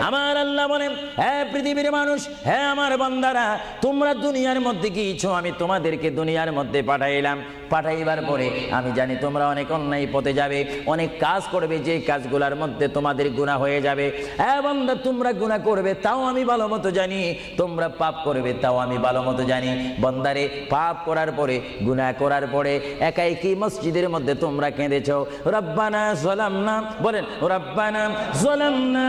আমার আল্লাহ বলেন, হে পৃথিবীর মানুষ, হে আমার বান্দারা, তোমরা দুনিয়ার মধ্যে গিয়েছো, আমি তোমাদেরকে দুনিয়ার মধ্যে পাঠাইলাম। পাঠাইবার পরে আমি জানি তোমরা অনেক অন্যায় পথে যাবে, অনেক কাজ করবে, যে কাজগুলোর মধ্যে তোমাদের গুনাহ হয়ে যাবে। হ্যাঁ বান্দা, তোমরা গুনাহ করবে তাও আমি ভালো মতো জানি, তোমরা পাপ করবে তাও আমি ভালো মতো জানি। বান্দারে, পাপ করার পরে, গুনাহ করার পরে একাই কি মসজিদের মধ্যে তোমরা কেঁদেছো, রব্বানা যালামনা, বলেন রব্বানা যালামনা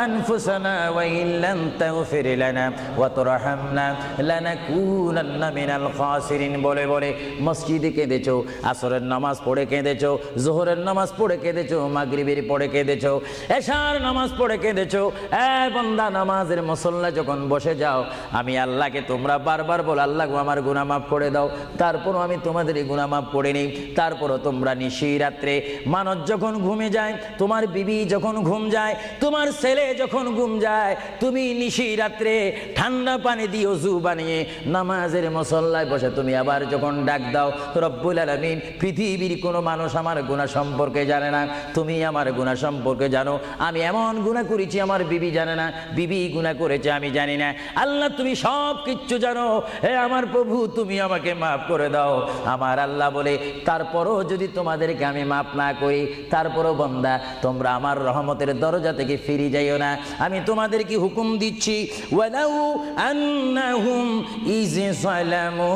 আনফুসানা ওয়া ইল্লাম তাগফির লানা ওয়া তুরহামনা লানাকুনান্না মিনাল খাসিরিন বলে বলে মসজিদে কেঁদেছো, আসরের নামাজ পড়ে কেঁদেছো, যোহরের নামাজ পড়ে কেঁদেছো, মাগরিবের পড়ে কেঁদেছো, এশার নামাজ পড়ে কেঁদেছো। এ বান্দা, নামাজের মুসল্লা যখন বসে যাও, আমি আল্লাহকে তোমরা বারবার বল, আল্লাহ আমার গুনাহ মাফ করে দাও। তারপরও আমি তোমাদের গুনাহ মাফ করে নিই। তারপরও তোমরা নিশি রাত্রে, মানুষ যখন ঘুমে যায়, তোমার বিবি যখন ঘুম যায়, তোমার ছেলে যখন ঘুম যায়, তুমি নিশি রাত্রে ঠান্ডা পানি দিয়ে ওযু বানিয়ে নামাজের মুসল্লায় বসে তুমি আবার যখন ডাক দাও, রব্বুল আলামিন, পৃথিবীর কোনো মানুষ আমার গুনাহ সম্পর্কে জানে না, তুমি আমার গুনাহ সম্পর্কে জানো। আমি এমন গুনাহ করেছি আমার বিবি জানে না, বিবি গুনাহ করেছে আমি জানি না। আল্লাহ, তুমি সব কিচ্ছু জানো। হে আমার প্রভু, তুমি আমাকে মাফ করে দাও। আমার আল্লাহ বলে, তারপরও যদি তোমাদেরকে আমি মাফ না করি, তারপরও বান্দা, তোমরা আমার রহমতের দরজা থেকে ফিরে যাইও না। আমি তোমাদেরকে হুকুম দিচ্ছি, ওয়ালাউ আন্নাহুম ইয যালামু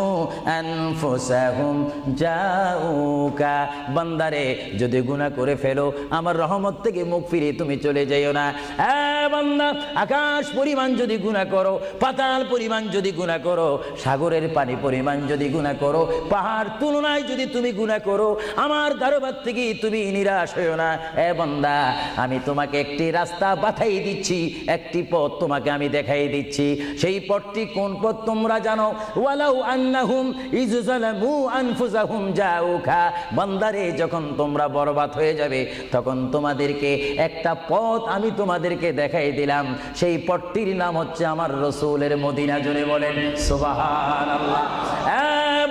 আনফুসাহুম জাউকা, বান্দারে, যদি গুনাহ করে ফেলো, আমার রহমত থেকে মুখ ফিরে তুমি চলে যাইও না। হ্যাঁ বান্দা, আকাশ পরিমাণ যদি গুনাহ করো, পাতাল পরিমাণ যদি গুনাহ করো, সাগরের পানি পরিমাণ যদি গুনাহ করো, পাহাড় তুলনায় যদি তুমি গুনাহ করো, আমার দরবার থেকে তুমি নিরাশ হইও না। এ বান্দা, আমি তোমাকে একটি রাস্তা বাতাই দিচ্ছি, একটি পথ তোমাকে আমি দেখাই দিচ্ছি। সেই পথটি কোন পথ তোমরা জানো? ওয়ালাউ আন্নাহুম ইয যালামু আনফুসাহুম জাউকা, বান্দারে, যখন তোমরা বরবাদ হয়ে যাবে, তখন তোমাদেরকে একটা পথ আমি তোমাদেরকে দেখাই দিলাম। সেই পথটির নাম হচ্ছে আমার রাসূলের মদিনা। জোরে বলেন সুবহানাল্লাহ।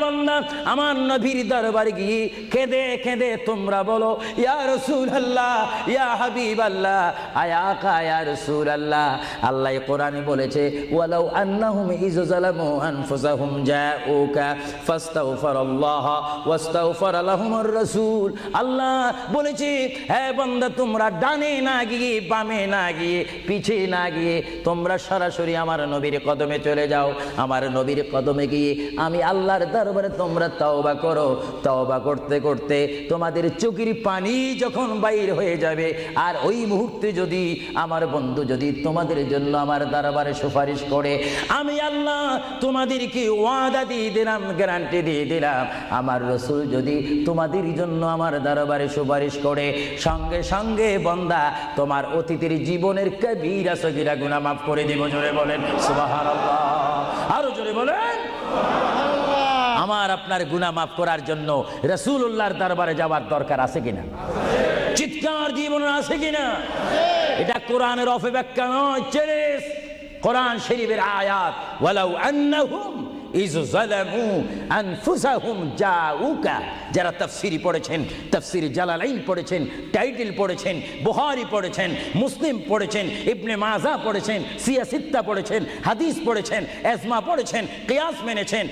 বান্দা, আমার নবীর দরবারে গিয়ে কেঁদে কেঁদে তোমরা বলো, ইয়া রাসূলুল্লাহ, ইয়া হাবিবাল্লাহ, আয়াকা ইয়া রাসূলুল্লাহ। আল্লাহ কোরআনে বলেছে, ওয়ালাউ আন্নাহুম ইয যালামু আনফুসাহুম জাউকা ফাস্তাগফিরুল্লাহ ওয়াস্তাগফার লাহুমুর রাসূল। আল্লাহ বলেছে, হে বান্দা, তোমরা ডানে না গিয়ে, বামে না গিয়ে, পিছে না গিয়ে, তোমরা সরাসরি আমার নবীর কদমে চলে যাও। আমার নবীর কদমে গিয়ে আমি আল্লাহর দরবারে তোমরা তওবা করো। তওবা করতে করতে তোমাদের চোখের পানি যখন বাইর হয়ে যাবে, আর ওই মুহূর্তে যদি আমার বন্ধু যদি তোমাদের জন্য আমার দরবারে সুপারিশ করে, আমি আল্লাহ তোমাদেরকে ওয়াদা দিয়ে দিলাম, গ্যারান্টি দিয়ে দিলাম, আমার রাসূল যদি তোমাদের জন্য আমার দরবারে সুপারিশ করে, সঙ্গে সঙ্গে বান্দা, তোমার অতীতের জীবনের কবিরা সগীরা গুনাহ মাফ করে দিব। জোরে বলেন সুবহানাল্লাহ। আরো জোরে বলেন। আমার আপনার গুনাহ মাফ করার জন্য রাসূলুল্লাহর দরবারে যাওয়ার দরকার আছে কিনা? চিৎকার জীবনে আছে কিনা? এটা কোরআনের অপব্যাখ্যা নয়, চ্যালেঞ্জ। কোরআন শরীফের আয়াত, ওয়ালাউ আন্নাহুম ইয যালামু আনফুসাহুম জাউকা। যারা তাফসীর পড়েছেন, তাফসীর জালালাইন পড়েছেন, টাইটেল পড়েছেন, বুখারী পড়েছেন, মুসলিম পড়েছেন, ইবনে মাজাহ পড়েছেন, সিয়াসিত্তা পড়েছেন, হাদিস পড়েছেন, ইজমা পড়েছেন, কিয়াস মেনেছেন,